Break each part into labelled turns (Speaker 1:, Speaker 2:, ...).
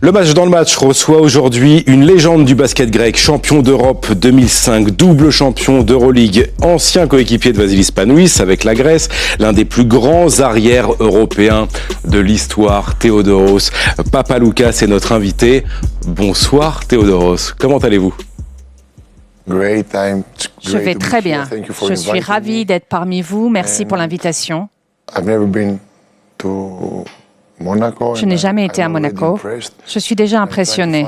Speaker 1: Le match dans le match reçoit aujourd'hui une légende du basket grec, champion d'Europe 2005, double champion d'Euroleague, ancien coéquipier de Vasilis Panouis avec la Grèce, l'un des plus grands arrières européens de l'histoire, Theodoros Papaloukas est notre invité. Bonsoir Theodoros, comment allez-vous ?
Speaker 2: Je vais très bien. Je suis ravi d'être parmi vous. Merci pour l'invitation. Je n'ai jamais été à Monaco. Je suis déjà impressionné.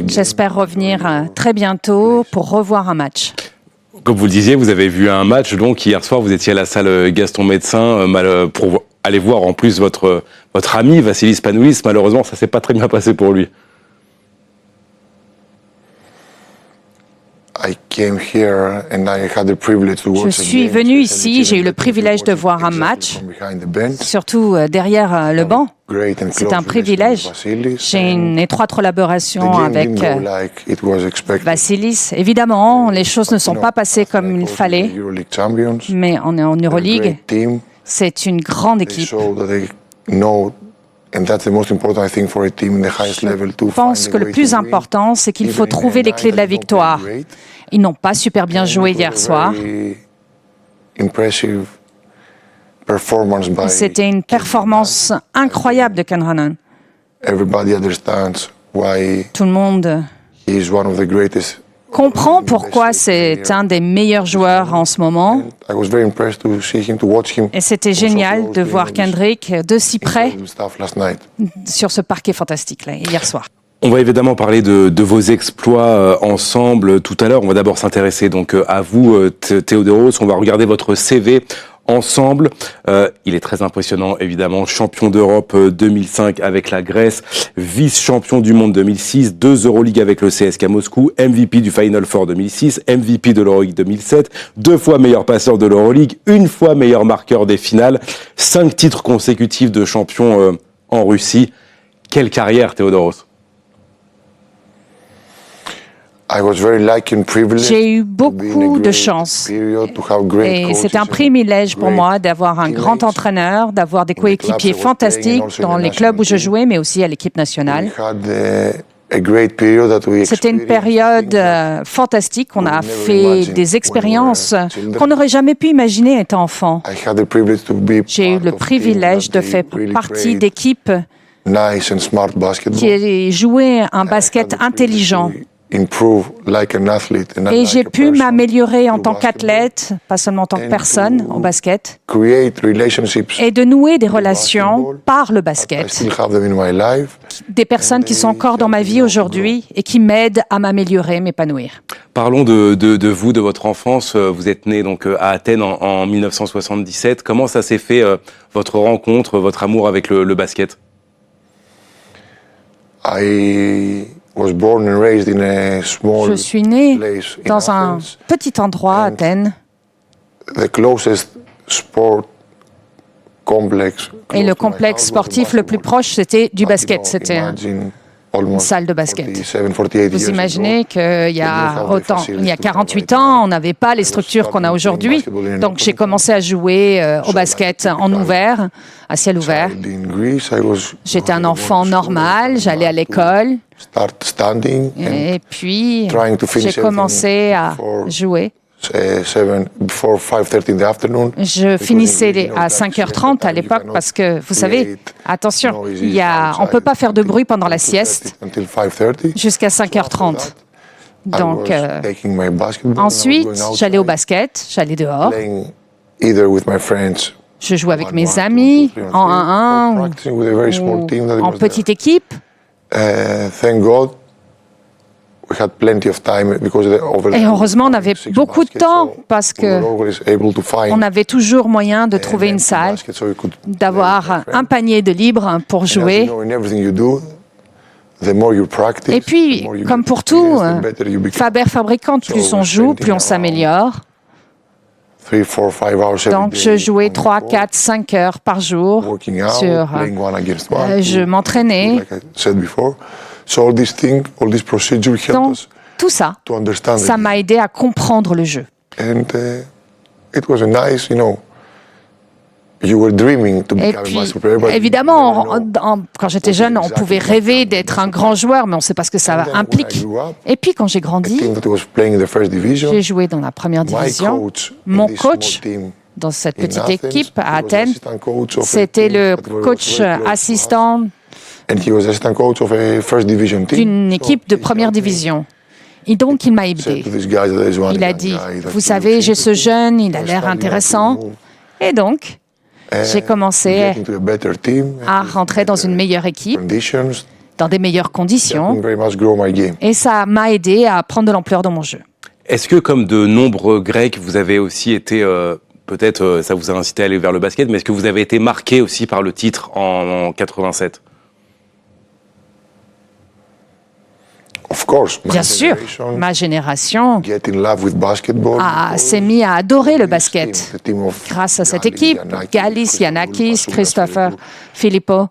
Speaker 2: J'espère revenir très bientôt pour revoir un match.
Speaker 1: Comme vous le disiez, vous avez vu un match, donc hier soir vous étiez à la salle Gaston Médecin pour aller voir en plus votre ami Vasilis Panouis. Malheureusement, ça ne s'est pas très bien passé pour lui.
Speaker 2: Je suis venu ici, j'ai eu le privilège de voir un match, surtout derrière le banc. C'est un privilège. J'ai une étroite collaboration avec Vasilis. Évidemment, les choses ne sont pas passées comme il fallait, mais on est en Euroleague. C'est une grande équipe. Je pense que le plus important, c'est qu'il faut trouver les clés de la victoire. Ils n'ont pas super bien joué hier soir. C'était une performance incroyable de Ken Hannon. Tout le monde comprend pourquoi c'est un des meilleurs joueurs en ce moment. Et c'était génial de voir Kendrick de si près sur ce parquet fantastique là, hier soir.
Speaker 1: On va évidemment parler de vos exploits ensemble tout à l'heure. On va d'abord s'intéresser donc à vous, Theodoros. On va regarder votre CV ensemble. Il est très impressionnant, évidemment. Champion d'Europe 2005 avec la Grèce, vice-champion du monde 2006, 2 Euroleague avec le CSKA Moscou, MVP du Final Four 2006, MVP de l'Euroleague 2007, 2 fois meilleur passeur de l'Euroleague, 1 fois meilleur marqueur des finales, 5 titres consécutifs de champion en Russie. Quelle carrière, Theodoros!
Speaker 2: J'ai eu beaucoup de chance et c'était un privilège pour moi d'avoir un grand entraîneur, d'avoir des coéquipiers fantastiques dans les clubs où je jouais, mais aussi à l'équipe nationale. C'était une période fantastique. On a fait des expériences qu'on n'aurait jamais pu imaginer étant enfant. J'ai eu le privilège de faire partie d'équipes qui jouaient un basket intelligent. Et j'ai pu m'améliorer en tant qu'athlète, pas seulement en tant que personne au basket, et de nouer des relations par le basket. Des personnes qui sont encore dans ma vie aujourd'hui et qui m'aident à m'améliorer, m'épanouir.
Speaker 1: Parlons de vous, de votre enfance. Vous êtes né donc à Athènes en 1977. Comment ça s'est fait, votre rencontre, votre amour avec le basket ?
Speaker 2: Je suis né dans un petit endroit à Athènes. Et le complexe sportif le plus proche, c'était du basket. C'était une salle de basket. Vous imaginez qu'il y a 48 ans, on n'avait pas les structures qu'on a aujourd'hui. Donc j'ai commencé à jouer au basket en ouvert, à ciel ouvert. J'étais un enfant normal, j'allais à l'école. Et puis j'ai commencé à jouer. Je finissais à 5h30 à l'époque parce que, vous savez, attention, on ne peut pas faire de bruit pendant la sieste jusqu'à 5h30. Donc, ensuite, j'allais au basket, j'allais dehors. Je jouais avec mes amis en 1-1 ou en petite équipe. Et heureusement, on avait beaucoup de temps parce qu'on avait toujours moyen de trouver une salle, d'avoir un panier de libres pour jouer. Et puis, comme pour tout, Faber fabricante, plus on joue, plus on s'améliore. Donc, je jouais 3, 4, 5 heures par jour. Je m'entraînais. Donc, tout ça, ça m'a aidé à comprendre le jeu. Et puis, évidemment, quand j'étais jeune, on pouvait rêver d'être un grand joueur, mais on ne sait pas ce que ça implique. Et puis, quand j'ai grandi, j'ai joué dans la première division. Mon coach dans cette petite équipe à Athènes, c'était le coach assistant d'une équipe de première division. Et donc, il m'a aidé. Il a dit, vous savez, j'ai ce jeune, il a l'air intéressant. Et donc, j'ai commencé à rentrer dans une meilleure équipe, dans des meilleures conditions. Et ça m'a aidé à prendre de l'ampleur dans mon jeu.
Speaker 1: Est-ce que, comme de nombreux Grecs, vous avez aussi été, peut-être ça vous a incité à aller vers le basket, mais est-ce que vous avez été marqué aussi par le titre en 87 ?
Speaker 2: Bien sûr, ma génération s'est mise à adorer le basket grâce à cette équipe, Galis, Giannakis, Christopher, Filippo.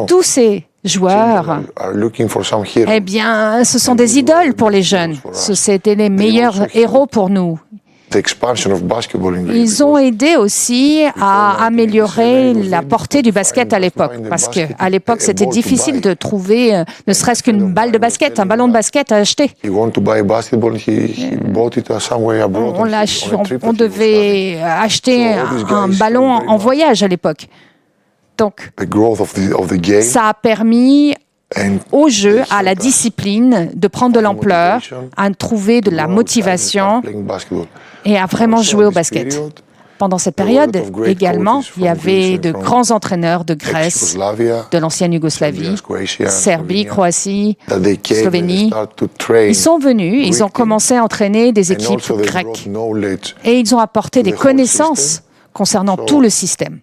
Speaker 2: Tous ces joueurs, eh bien, ce sont des idoles pour les jeunes. C'était les meilleurs héros pour nous. Ils ont aidé aussi à améliorer la portée du basket à l'époque, parce qu'à l'époque, c'était difficile de trouver ne serait-ce qu'une balle de basket, un ballon de basket à acheter. On devait acheter un ballon en voyage à l'époque. Donc, ça a permis au jeu, à la discipline, de prendre de l'ampleur, à trouver de la motivation et à vraiment jouer au basket. Pendant cette période, également, il y avait de grands entraîneurs de Grèce, de l'ancienne Yougoslavie, Serbie, Croatie, Slovénie. Ils sont venus, ils ont commencé à entraîner des équipes grecques et ils ont apporté des connaissances concernant tout le système.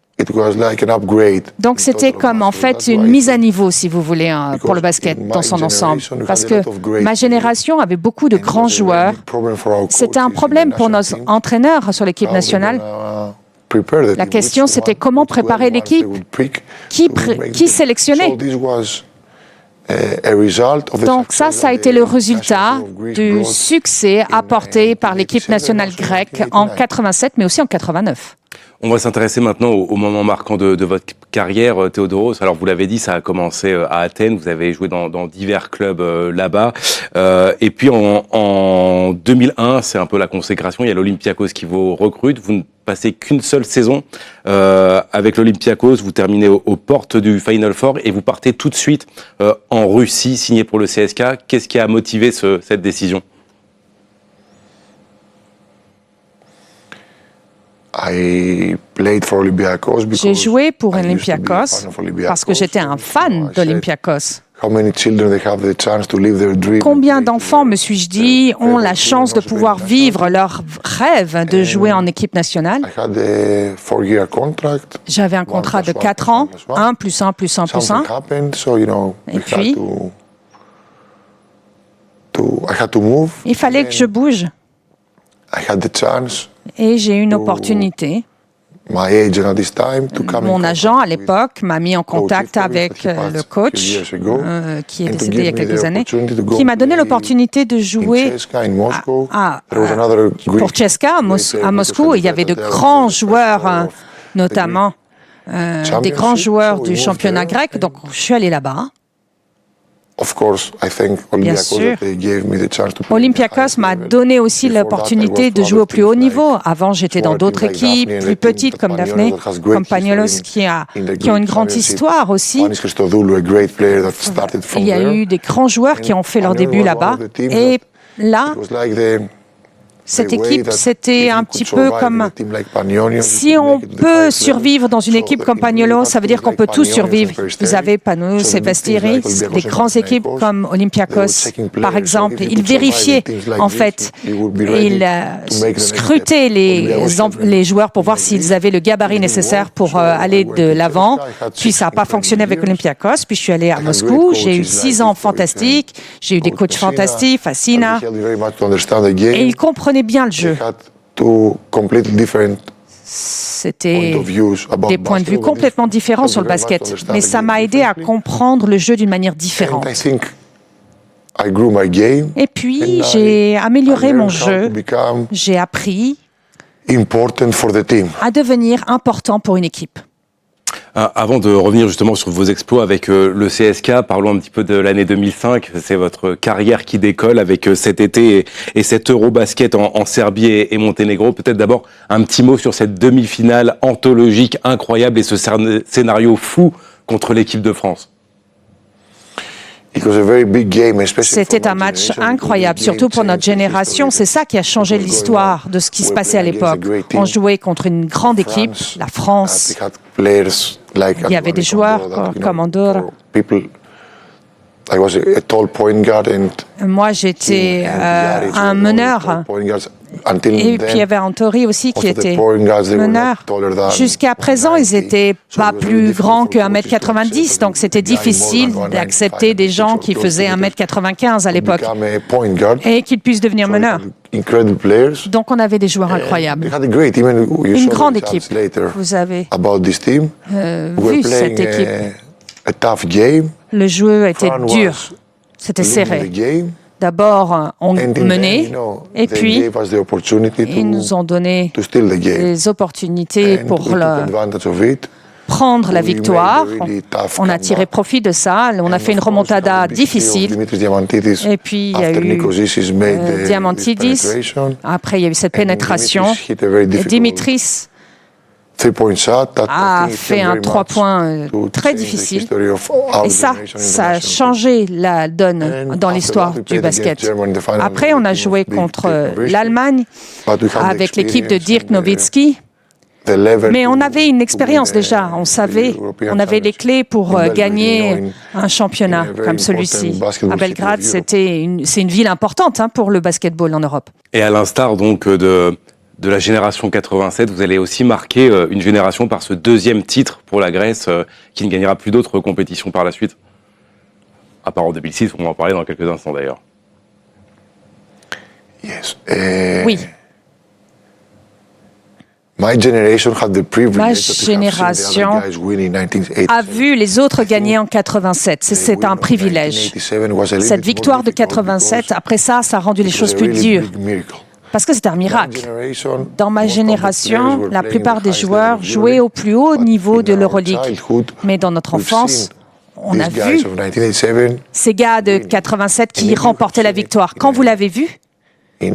Speaker 2: Donc c'était comme en fait une mise à niveau, si vous voulez, pour le basket dans son ensemble. Parce que ma génération avait beaucoup de grands joueurs. C'était un problème pour nos entraîneurs sur l'équipe nationale. La question, c'était comment préparer l'équipe, qui sélectionner. Donc ça a été le résultat du succès apporté par l'équipe nationale grecque en 87, mais aussi en 89.
Speaker 1: On va s'intéresser maintenant au moment marquant de votre carrière, Théodoros. Alors, vous l'avez dit, ça a commencé à Athènes. Vous avez joué dans divers clubs là-bas. Et puis, en 2001, c'est un peu la consécration. Il y a l'Olympiakos qui vous recrute. Vous ne passez qu'une seule saison avec l'Olympiakos. Vous terminez aux portes du Final Four et vous partez tout de suite en Russie, signé pour le CSKA. Qu'est-ce qui a motivé cette décision ?
Speaker 2: J'ai joué pour Olympiakos parce que j'étais un fan d'Olympiakos. Combien d'enfants, me suis-je dit, ont la chance de pouvoir vivre leur rêve de jouer en équipe nationale? J'avais un contrat de 4 ans, 1 plus 1 plus 1 plus 1. Et puis, il fallait que je bouge. Et j'ai eu une opportunité. Mon agent, à l'époque, m'a mis en contact avec le coach, qui est décédé il y a quelques années, qui m'a donné l'opportunité de jouer pour CSKA à Moscou. Il y avait de grands joueurs, notamment des grands joueurs du championnat grec, donc je suis allé là-bas. Bien sûr. Olympiakos m'a donné aussi l'opportunité de jouer au plus haut niveau. Avant, j'étais dans d'autres équipes plus petites comme Daphné, comme Pagnolos, qui ont une grande histoire aussi. Il y a eu des grands joueurs qui ont fait leur début là-bas. Et là, cette équipe, c'était un petit peu comme si on peut survivre dans une équipe comme Pagnolos, ça veut dire qu'on peut tous survivre. Vous avez Panos et Vastiris, des grandes équipes comme Olympiakos, par exemple. Ils vérifiaient, en fait, ils scrutaient les joueurs pour voir s'ils avaient le gabarit nécessaire pour aller de l'avant. Puis ça n'a pas fonctionné avec Olympiakos. Puis je suis allé à Moscou. J'ai eu 6 ans fantastiques. J'ai eu des coachs fantastiques, Fassina. Et ils comprenaient bien le jeu. C'était des points de vue complètement différents sur le basket, mais ça m'a aidé à comprendre le jeu d'une manière différente. Et puis, j'ai amélioré mon jeu, j'ai appris à devenir important pour une équipe.
Speaker 1: Avant de revenir justement sur vos exploits avec le CSKA, parlons un petit peu de l'année 2005. C'est votre carrière qui décolle avec cet été et cet Eurobasket en Serbie et Monténégro. Peut-être d'abord un petit mot sur cette demi-finale anthologique incroyable et ce scénario fou contre l'équipe de France.
Speaker 2: C'était un match incroyable, surtout pour notre génération. C'est ça qui a changé l'histoire de ce qui se passait à l'époque. On jouait contre une grande équipe, la France. Il y avait des joueurs comme Andorre. Moi, j'étais un meneur. Et puis il y avait Antori aussi qui était meneur. Jusqu'à présent, ils n'étaient pas plus grands que 1m90, donc c'était difficile d'accepter des gens qui faisaient 1m95 à l'époque et qu'ils puissent devenir meneurs. Donc on avait des joueurs incroyables. Une grande équipe. Vous avez vu cette équipe. Le jeu était dur, c'était serré. D'abord, on menait, et puis ils nous ont donné des opportunités pour prendre la victoire. On a tiré profit de ça. On a fait une remontada difficile. Et puis, il y a eu Diamantidis. Après, il y a eu cette pénétration. Et Dimitris a fait un 3 points très difficile. Et ça a changé la donne dans l'histoire du basket. Après, on a joué contre l'Allemagne avec l'équipe de Dirk Nowitzki. Mais on avait une expérience déjà. On savait, on avait les clés pour gagner un championnat comme celui-ci. À Belgrade, c'est une ville importante pour le basketball en Europe.
Speaker 1: Et à l'instar donc de la génération 87, vous allez aussi marquer une génération par ce deuxième titre pour la Grèce qui ne gagnera plus d'autres compétitions par la suite. À part en 2006, on va en parler dans quelques instants d'ailleurs.
Speaker 2: Oui. Ma génération a vu les autres gagner en 87. C'est un privilège. Cette victoire de 87, après ça, ça a rendu les choses plus dures. Parce que c'est un miracle. Dans ma génération, la plupart des joueurs jouaient au plus haut niveau de l'Euroleague. Mais dans notre enfance, on a vu ces gars de 87 qui remportaient la victoire. Quand vous l'avez vu, quand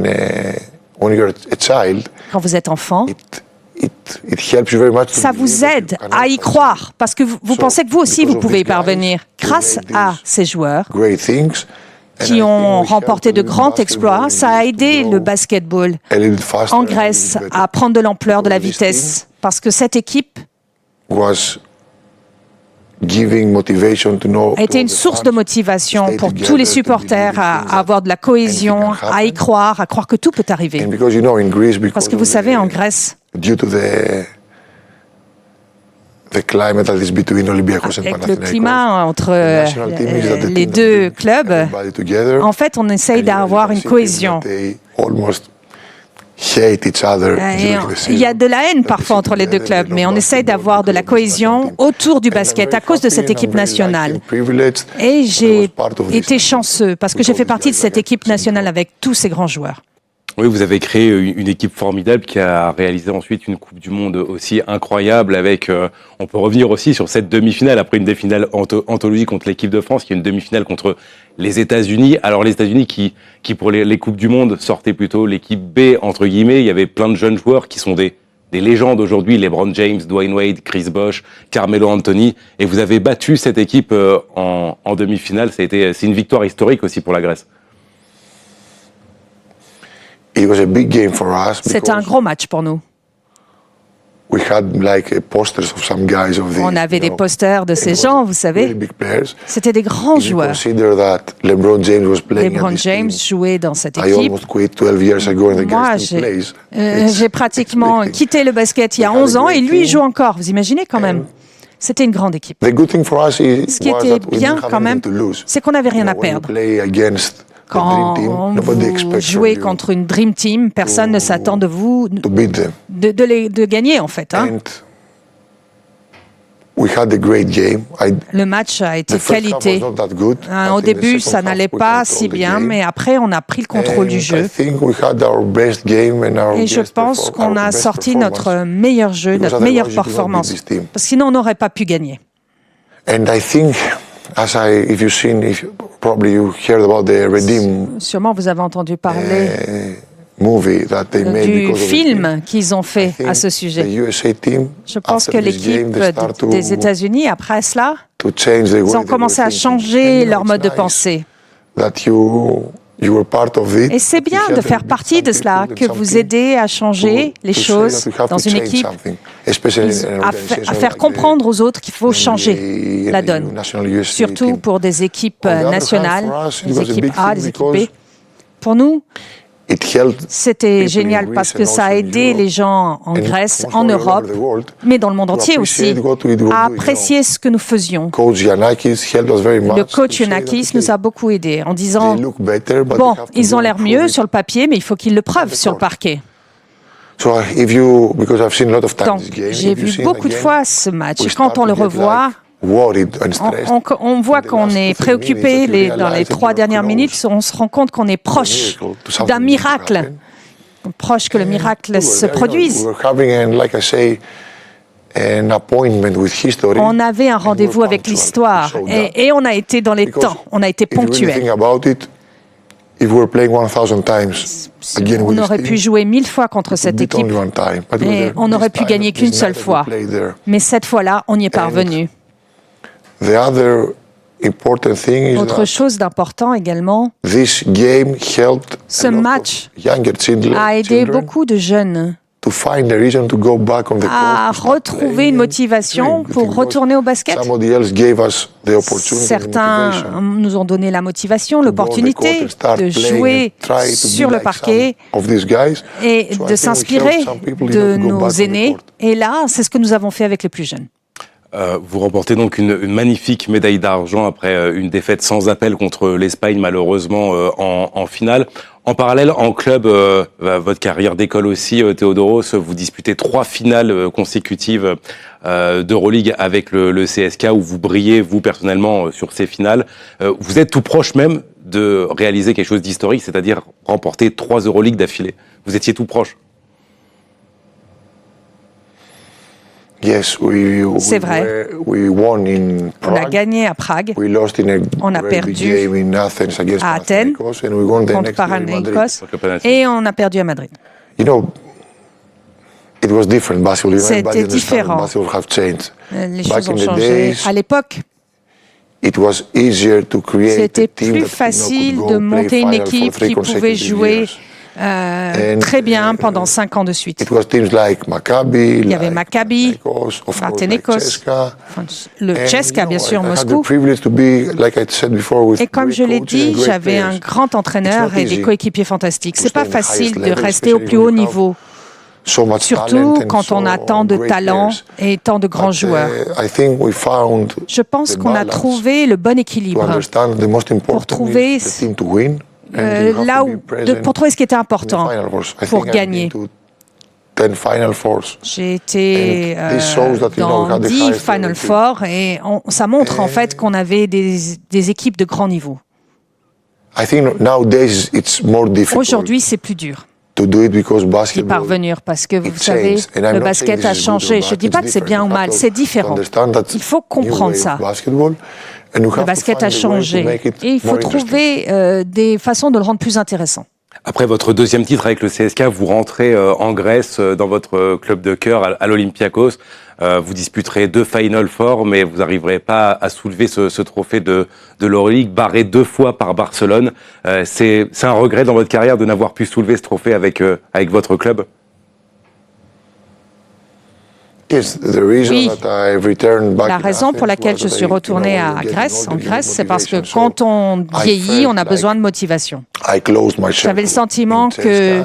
Speaker 2: vous êtes enfant, ça vous aide à y croire. Parce que vous pensez que vous aussi, vous pouvez y parvenir. Grâce à ces joueurs qui ont remporté de grands exploits, ça a aidé le basketball en Grèce à prendre de l'ampleur, de la vitesse, parce que cette équipe a été une source de motivation pour tous les supporters à avoir de la cohésion, à y croire, à croire que tout peut arriver. Parce que vous savez, en Grèce, avec le climat entre les deux clubs, en fait, on essaye d'avoir une cohésion. Il y a de la haine parfois entre les deux clubs, mais on essaye d'avoir de la cohésion autour du basket à cause de cette équipe nationale. Et j'ai été chanceux parce que j'ai fait partie de cette équipe nationale avec tous ces grands joueurs.
Speaker 1: Oui, vous avez créé une équipe formidable qui a réalisé ensuite une Coupe du Monde aussi incroyable avec, on peut revenir aussi sur cette demi-finale, après une demi-finale anthologique contre l'équipe de France, qui est une demi-finale contre les États-Unis. Alors les États-Unis qui pour les Coupes du Monde sortaient plutôt l'équipe B, entre guillemets. Il y avait plein de jeunes joueurs qui sont des légendes aujourd'hui, LeBron James, Dwayne Wade, Chris Bosh, Carmelo Anthony. Et vous avez battu cette équipe en demi-finale. C'est une victoire historique aussi pour la Grèce.
Speaker 2: C'était un gros match pour nous. On avait des posters de ces gens, vous savez. C'était des grands joueurs. LeBron James jouait dans cette équipe. Moi, j'ai pratiquement quitté le basket il y a 11 ans et lui, il joue encore. Vous imaginez quand même? C'était une grande équipe. Ce qui était bien quand même, c'est qu'on n'avait rien à perdre. Quand vous jouez contre une Dream Team, personne ne s'attend de vous de gagner, en fait. Le match a été qualité. Au début, ça n'allait pas si bien, mais après, on a pris le contrôle du jeu. Et je pense qu'on a sorti notre meilleur jeu, notre meilleure performance. Parce que sinon, on n'aurait pas pu gagner. Sûrement, vous avez entendu parler du film qu'ils ont fait à ce sujet. Je pense que l'équipe des États-Unis, après cela, ils ont commencé à changer leur mode de pensée. Et c'est bien de faire partie de cela, que vous aidez à changer les choses dans une équipe, à faire comprendre aux autres qu'il faut changer la donne, surtout pour des équipes nationales, des équipes A, des équipes B. Pour nous, c'était génial parce que ça a aidé les gens en Grèce, en Europe, mais dans le monde entier aussi, à apprécier ce que nous faisions. Le coach Yanakis nous a beaucoup aidés en disant « Bon, ils ont l'air mieux sur le papier, mais il faut qu'ils le prouvent sur le parquet. » Donc, j'ai vu beaucoup de fois ce match. Et quand on le revoit, on voit qu'on est préoccupé dans les 3 dernières minutes, on se rend compte qu'on est proche d'un miracle, proche que le miracle se produise. On avait un rendez-vous avec l'histoire et on a été dans les temps, on a été ponctuel. On aurait pu jouer 1000 fois contre cette équipe et on n'aurait pu gagner qu'une seule fois. Mais cette fois-là, on y est parvenu. Autre chose d'important également, ce match a aidé beaucoup de jeunes à retrouver une motivation pour retourner au basket. Certains nous ont donné la motivation, l'opportunité de jouer sur le parquet et de s'inspirer de nos aînés. Et là, c'est ce que nous avons fait avec les plus jeunes.
Speaker 1: Vous remportez donc une magnifique médaille d'argent après une défaite sans appel contre l'Espagne, malheureusement en finale. En parallèle, en club, votre carrière d'école aussi, Theodoros, vous disputez 3 finales consécutives d'Euroleague avec le CSK, où vous brillez, vous, personnellement, sur ces finales. Vous êtes tout proche même de réaliser quelque chose d'historique, c'est-à-dire remporter 3 Euroleague d'affilée. Vous étiez tout proche.
Speaker 2: C'est vrai. On a gagné à Prague. On a perdu à Athènes contre Panathinaikos et on a perdu à Madrid. C'était différent. Les choses ont changé. À l'époque, c'était plus facile de monter une équipe qui pouvait jouer très bien pendant 5 ans de suite. Il y avait Maccabi, Panathinaikos, le CSKA, bien sûr, Moscou. Et comme je l'ai dit, j'avais un grand entraîneur et des coéquipiers fantastiques. C'est pas facile de rester au plus haut niveau, surtout quand on a tant de talent et tant de grands joueurs. Je pense qu'on a trouvé le bon équilibre pour trouver pour trouver ce qui était important pour gagner. J'ai été dans 10 Final Four et ça montre en fait qu'on avait des équipes de grand niveau. Aujourd'hui, c'est plus dur d'y parvenir parce que vous savez, le basket a changé. Je ne dis pas que c'est bien ou mal, c'est différent. Il faut comprendre ça. Le basket a changé et il faut trouver des façons de le rendre plus intéressant.
Speaker 1: Après votre deuxième titre avec le CSKA, vous rentrez en Grèce dans votre club de cœur à l'Olympiakos. Vous disputerez 2 Final Four, mais vous n'arriverez pas à soulever ce trophée de l'Euroleague, barré 2 fois par Barcelone. C'est un regret dans votre carrière de n'avoir pu soulever ce trophée avec votre club?
Speaker 2: Oui, la raison pour laquelle je suis retourné en Grèce, c'est parce que quand on vieillit, on a besoin de motivation. J'avais le sentiment que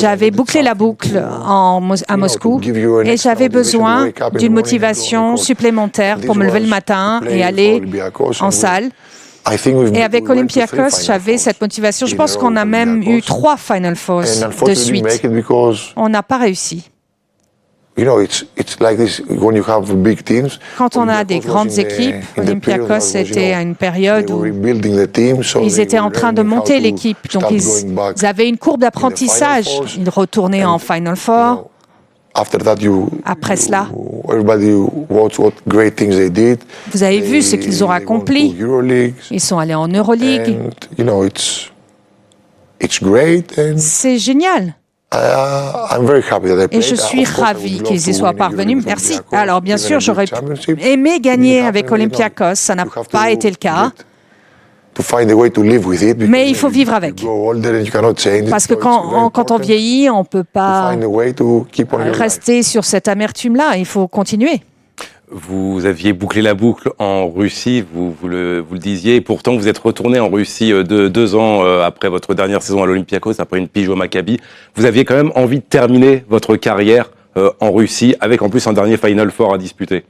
Speaker 2: j'avais bouclé la boucle à Moscou et j'avais besoin d'une motivation supplémentaire pour me lever le matin et aller en salle. Et avec Olympiakos, j'avais cette motivation. Je pense qu'on a même eu 3 Final Fours de suite. On n'a pas réussi. Quand on a des grandes équipes, Olympiakos était à une période où ils étaient en train de monter l'équipe. Donc ils avaient une courbe d'apprentissage. Ils retournaient en Final Four. Après cela, vous avez vu ce qu'ils ont accompli. Ils sont allés en Euroleague. C'est génial. Et je suis ravi qu'ils y soient parvenus. Merci. Alors, bien sûr, j'aurais aimé gagner avec Olympiakos. Ça n'a pas été le cas. Mais il faut vivre avec. Parce que quand on vieillit, on ne peut pas rester sur cette amertume-là. Il faut continuer.
Speaker 1: Vous aviez bouclé la boucle en Russie, vous le disiez, et pourtant vous êtes retourné en Russie 2 ans après votre dernière saison à l'Olympiakos, après une pige au Maccabi. Vous aviez quand même envie de terminer votre carrière en Russie, avec en plus un dernier Final Four à disputer.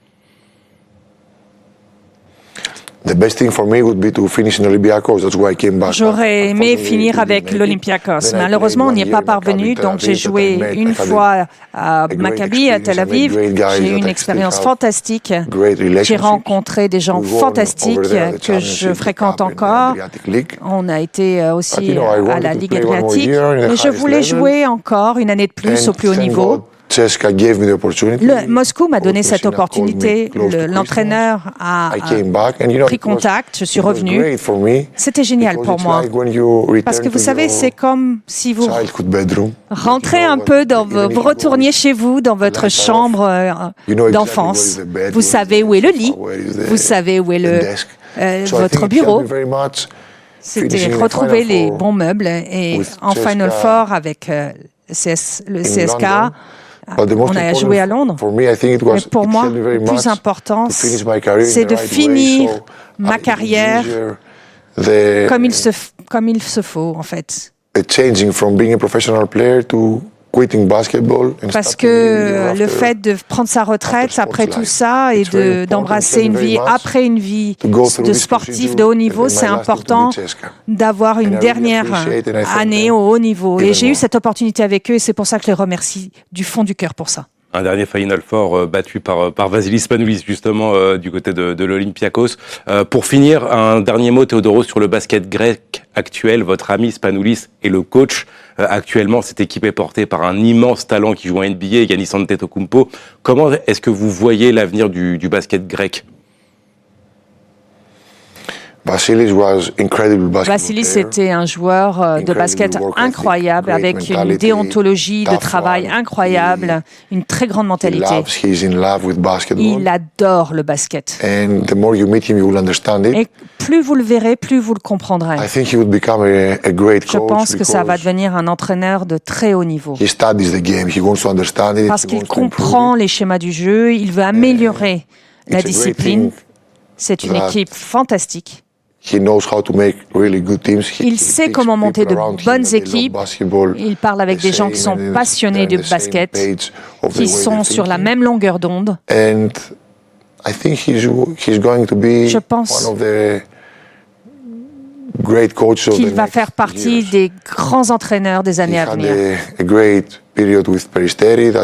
Speaker 2: J'aurais aimé finir avec l'Olympiakos. Malheureusement, on n'y est pas parvenu, donc j'ai joué une fois à Maccabi, à Tel Aviv. J'ai eu une expérience fantastique. J'ai rencontré des gens fantastiques que je fréquente encore. On a été aussi à la Ligue Adriatique. Mais je voulais jouer encore une année de plus au plus haut niveau. Moscou m'a donné cette opportunité. L'entraîneur a pris contact. Je suis revenu. C'était génial pour moi. Parce que vous savez, c'est comme si vous rentrez un peu vous retourniez chez vous, dans votre chambre d'enfance. Vous savez où est le lit. Vous savez où est votre bureau. C'était retrouver les bons meubles. Et en Final Four avec le CSK, on a joué à Londres. Et pour moi, le plus important, c'est de finir ma carrière comme il se faut, en fait. Parce que le fait de prendre sa retraite après tout ça et d'embrasser une vie après une vie de sportif de haut niveau, c'est important d'avoir une dernière année au haut niveau. Et j'ai eu cette opportunité avec eux et c'est pour ça que je les remercie du fond du cœur pour ça.
Speaker 1: Un dernier Final Four battu par Vasilis Spanoulis, justement, du côté de l'Olympiakos. Pour finir, un dernier mot, Théodoros, sur le basket grec actuel. Votre ami Spanoulis est le coach. Actuellement, cette équipe est portée par un immense talent qui joue en NBA, Giannis Antetokounmpo. Comment est-ce que vous voyez l'avenir du basket grec ?
Speaker 2: Vasilis était un joueur de basket incroyable, avec une déontologie de travail incroyable, une très grande mentalité. Il adore le basket. Et plus vous le verrez, plus vous le comprendrez. Je pense que ça va devenir un entraîneur de très haut niveau. Parce qu'il comprend les schémas du jeu, il veut améliorer la discipline. C'est une équipe fantastique. Il sait comment monter de bonnes équipes. Il parle avec des gens qui sont passionnés de basket, qui sont sur la même longueur d'onde. Je pense qu'il va faire partie des grands entraîneurs des années à venir.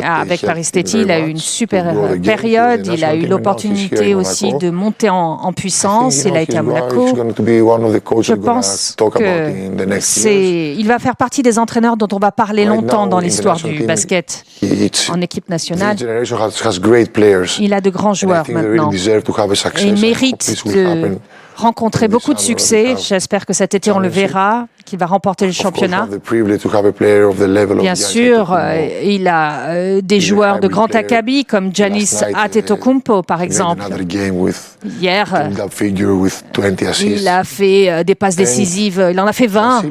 Speaker 2: Avec Peristeri, il a eu une super période. Il a eu l'opportunité aussi de monter en puissance. Il a été à Monaco. Je pense qu'il va faire partie des entraîneurs dont on va parler longtemps dans l'histoire du basket en équipe nationale. Il a de grands joueurs maintenant. Et il mérite de rencontrer beaucoup de succès. J'espère que cet été, on le verra, qu'il va remporter le championnat. Bien sûr, il a des joueurs de grand acabit, comme Giannis Antetokounmpo, par exemple. Hier, il a fait des passes décisives. Il en a fait 20.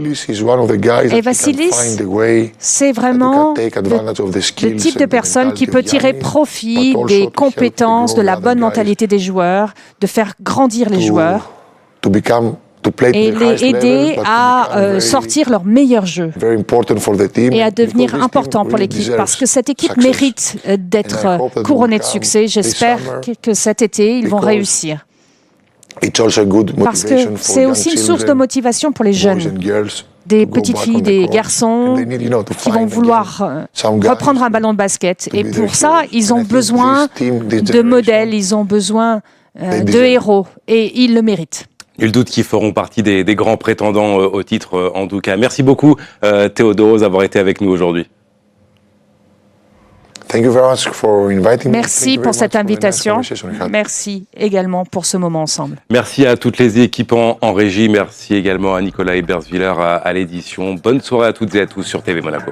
Speaker 2: Et Vasilis, c'est vraiment le type de personne qui peut tirer profit des compétences, de la bonne mentalité des joueurs, de faire grandir les joueurs et les aider à sortir leur meilleur jeu et à devenir important pour l'équipe, parce que cette équipe mérite d'être couronnée de succès. J'espère que cet été, ils vont réussir. Parce que c'est aussi une source de motivation pour les jeunes des petites filles, des garçons qui vont vouloir reprendre un ballon de basket. Et pour ça, ils ont besoin de modèles, ils ont besoin de héros. Et ils le méritent.
Speaker 1: Nul doute qu'ils feront partie des grands prétendants au titre, en tout cas. Merci beaucoup, Théodoros, d'avoir été avec nous aujourd'hui.
Speaker 2: Merci pour cette invitation. Merci également pour ce moment ensemble.
Speaker 1: Merci à toutes les équipes en régie. Merci également à Nicolas Ebersviller à l'édition. Bonne soirée à toutes et à tous sur TV Monaco.